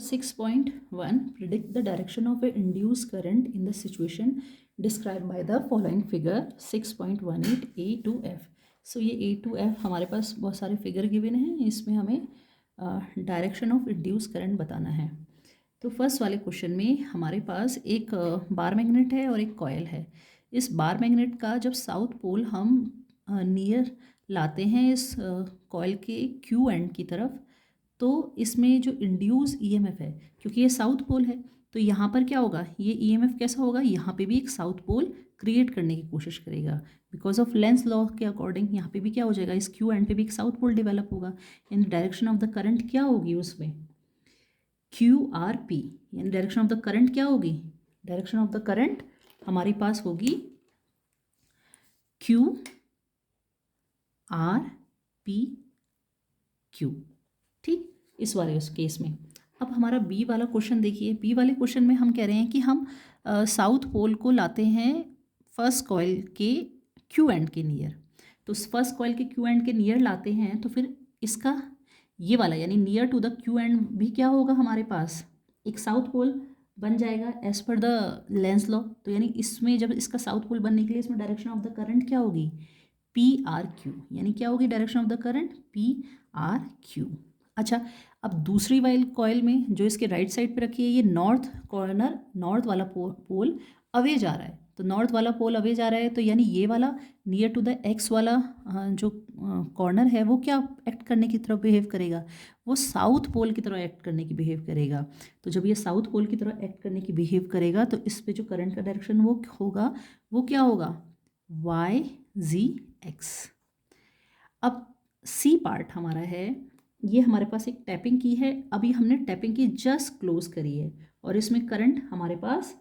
6.1 predict the direction of a induced current in the situation described by the following figure 6.18 A to F। सो ये A to F हमारे पास बहुत सारे figure given हैं, इसमें हमें direction of induce current बताना है। तो फर्स्ट वाले क्वेश्चन में हमारे पास एक बार मैग्नेट है और एक कॉयल है। इस बार मैग्नेट का जब साउथ पोल हम नियर लाते हैं इस कॉयल के क्यू एंड की तरफ, तो इसमें जो इंड्यूस ईएमएफ है, क्योंकि ये साउथ पोल है तो यहाँ पर क्या होगा, ये ईएमएफ कैसा होगा, यहाँ पे भी एक साउथ पोल क्रिएट करने की कोशिश करेगा। बिकॉज ऑफ लेंस लॉ के अकॉर्डिंग यहाँ पे भी क्या हो जाएगा, इस क्यू एंड पे भी एक साउथ पोल डेवलप होगा। इन डायरेक्शन ऑफ द करंट क्या होगी उसमें, क्यू आर पी, यानी डायरेक्शन ऑफ द करंट क्या होगी, डायरेक्शन ऑफ द करंट हमारे पास होगी क्यू आर पी क्यू। ठीक, इस वाले उस केस में। अब हमारा बी वाला क्वेश्चन देखिए। बी वाले क्वेश्चन में हम कह रहे हैं कि हम साउथ पोल को लाते हैं फर्स्ट कॉइल के क्यू एंड के नियर। तो फर्स्ट कॉइल के क्यू एंड के नियर लाते हैं तो फिर इसका ये वाला यानी near to the Q end भी क्या होगा, हमारे पास एक साउथ पोल बन जाएगा as per the Lenz law. तो यानी इसमें जब इसका साउथ पोल बनने के लिए इसमें डायरेक्शन ऑफ द करंट क्या होगी, पी आर क्यू, यानी क्या होगी direction of the current P R Q. अच्छा, अब दूसरी वाली कॉइल में जो इसके राइट साइड पे रखी है, ये नॉर्थ कॉर्नर, नॉर्थ वाला पोल अवे जा रहा है। तो नॉर्थ वाला पोल अवे जा रहा है, तो यानी ये वाला नियर टू द एक्स वाला जो कॉर्नर है वो क्या एक्ट करने की तरफ बिहेव करेगा, वो साउथ पोल की तरह एक्ट करने की बिहेव करेगा। तो जब ये साउथ पोल की तरह एक्ट करने की बिहेव करेगा तो इस पे जो करंट का डायरेक्शन वो होगा, वो क्या होगा, वाई जी एक्स। अब सी पार्ट हमारा है, ये हमारे पास एक टैपिंग की है। अभी हमने टैपिंग की जस्ट क्लोज करी है और इसमें करंट हमारे पास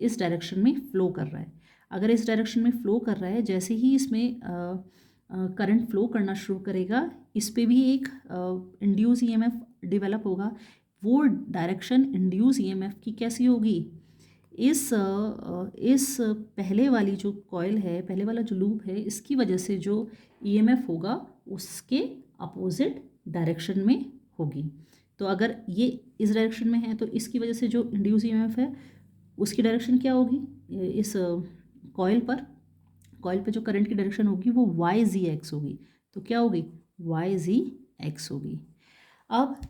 इस डायरेक्शन में फ्लो कर रहा है। अगर इस डायरेक्शन में फ्लो कर रहा है, जैसे ही इसमें करंट फ्लो करना शुरू करेगा, इस पे भी एक इंड्यूस ईएमएफ डेवलप होगा। वो डायरेक्शन इंड्यूस ईएमएफ की कैसी होगी, इस पहले वाली जो कॉइल है, पहले वाला जो लूप है, इसकी वजह से जो ईएमएफ होगा उसके अपोजिट डायरेक्शन में होगी। तो अगर ये इस डायरेक्शन में है तो इसकी वजह से जो इंड्यूस ईएमएफ है उसकी डायरेक्शन क्या होगी, इस कॉइल पर जो करंट की डायरेक्शन होगी वो वाई जी एक्स होगी। तो क्या होगी, वाई जी एक्स होगी। अब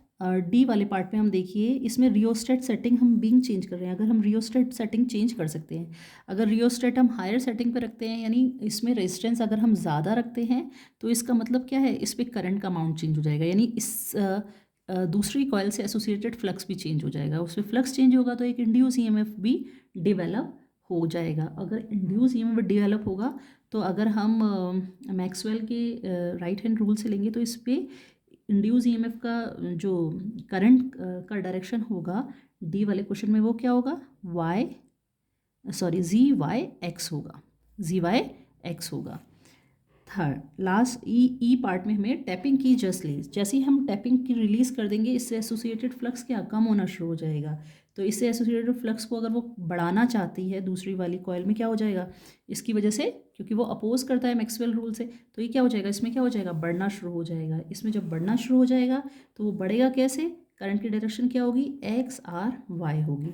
डी वाले पार्ट में हम देखिए, इसमें रियोस्टेट सेटिंग हम बिंग चेंज कर रहे हैं। अगर हम रियोस्टेट सेटिंग चेंज कर सकते हैं, अगर रियोस्टेट हम हायर सेटिंग पे रखते हैं, यानी इसमें रेजिस्टेंस अगर हम ज़्यादा रखते हैं तो इसका मतलब क्या है, इस पर करंट का अमाउंट चेंज हो जाएगा, यानी इस दूसरी कॉइल से एसोसिएटेड फ्लक्स भी चेंज हो जाएगा। उसमें फ्लक्स चेंज होगा तो एक इंड्यूस ईएमएफ भी डेवलप हो जाएगा। अगर इंड्यूस ईएमएफ डेवलप होगा तो अगर हम मैक्सवेल के राइट हैंड रूल से लेंगे तो इस पर इंड्यूस ईएमएफ का जो करंट का डायरेक्शन होगा डी वाले क्वेश्चन में, वो क्या होगा, जी वाई एक्स होगा, जी वाई एक्स होगा। थर्ड लास्ट ई पार्ट में हमें टैपिंग की जस्ट रिलीज, जैसे ही हम टैपिंग की रिलीज़ कर देंगे इससे एसोसिएटेड फ्लक्स क्या कम होना शुरू हो जाएगा। तो इससे एसोसिएटेड फ्लक्स को अगर वो बढ़ाना चाहती है दूसरी वाली कॉइल में, क्या हो जाएगा, इसकी वजह से, क्योंकि वो अपोज करता है मैक्सवेल रूल से, तो ये क्या हो जाएगा, इसमें क्या हो जाएगा, बढ़ना शुरू हो जाएगा। इसमें जब बढ़ना शुरू हो जाएगा तो वो बढ़ेगा कैसे, करंट की डायरेक्शन क्या होगी, एक्स आर वाई होगी।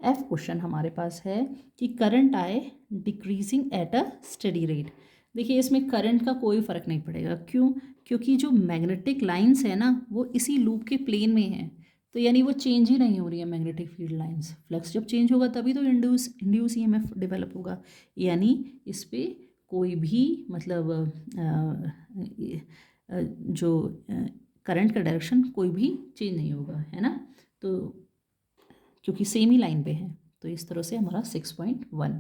एफ क्वेश्चन हमारे पास है कि करंट आए decreasing at a study rate. देखिए इसमें करंट का कोई फ़र्क नहीं पड़ेगा, क्यों, क्योंकि जो मैग्नेटिक लाइंस है ना वो इसी लूप के प्लेन में है, तो यानी वो चेंज ही नहीं हो रही है मैग्नेटिक फील्ड लाइंस। फ्लक्स जब चेंज होगा तभी तो इंड्यूस ईएमएफ डेवलप होगा, यानी इस पर कोई भी मतलब जो करंट का डायरेक्शन कोई भी चेंज नहीं होगा, है ना। तो क्योंकि सेम ही लाइन पे है, तो इस तरह से हमारा 6.1